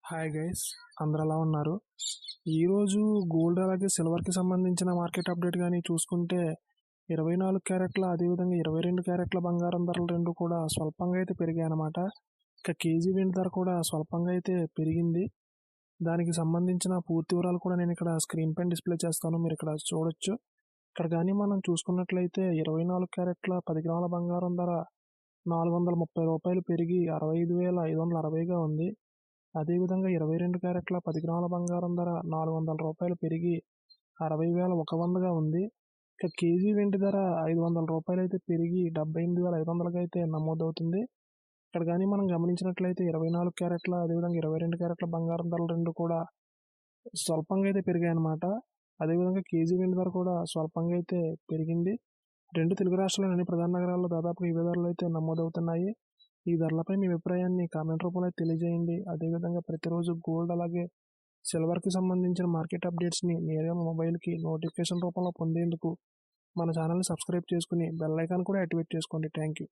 Hi guys, అందరు ఎలా ఉన్నారు? ఈరోజు గోల్డ్ అలాగే సిల్వర్కి సంబంధించిన మార్కెట్ అప్డేట్ కానీ చూసుకుంటే 24 క్యారెట్ల అదేవిధంగా 22 క్యారెట్ల బంగారం ధరలు రెండు కూడా స్వల్పంగా అయితే పెరిగాయి అన్నమాట. ఇక కేజీ వెండి ధర కూడా స్వల్పంగా అయితే పెరిగింది. దానికి సంబంధించిన పూర్తి వివరాలు కూడా నేను ఇక్కడ స్క్రీన్ పైన డిస్ప్లే చేస్తాను, మీరు ఇక్కడ చూడొచ్చు. ఇక్కడ కానీ మనం చూసుకున్నట్లయితే 24 క్యారెట్ల 10 గ్రాముల బంగారం ధర రూ. 430 పెరిగి 65,560గా ఉంది. అదేవిధంగా 22 క్యారెట్ల 10 గ్రాముల బంగారం ధర రూ. 400 పెరిగి 60,100గా ఉంది. ఇక కేజీ వెండి ధర రూ. 500 అయితే పెరిగి 78,500గా అయితే నమోదవుతుంది. ఇక్కడ కానీ మనం గమనించినట్లయితే 24 క్యారెట్ల అదేవిధంగా 22 క్యారెట్ల బంగారం ధరలు రెండు కూడా స్వల్పంగా అయితే పెరిగాయి అన్నమాట. అదేవిధంగా కేజీ వెండి ధర కూడా స్వల్పంగా అయితే పెరిగింది. రెండు తెలుగు రాష్ట్రాల్లోని ప్రధాన నగరాల్లో దాదాపు ఇవే ధరలు అయితే నమోదవుతున్నాయి. ఈ ధరలపై మీ అభిప్రాయాన్ని కామెంట్ రూపంలో తెలియజేయండి. అదేవిధంగా ప్రతిరోజు గోల్డ్ అలాగే సిల్వర్కి సంబంధించిన మార్కెట్ అప్డేట్స్ని నేరుగా మొబైల్కి నోటిఫికేషన్ రూపంలో పొందేందుకు మన ఛానల్ని సబ్స్క్రైబ్ చేసుకుని బెల్ ఐకాన్ కూడా యాక్టివేట్ చేసుకోండి. Thank you.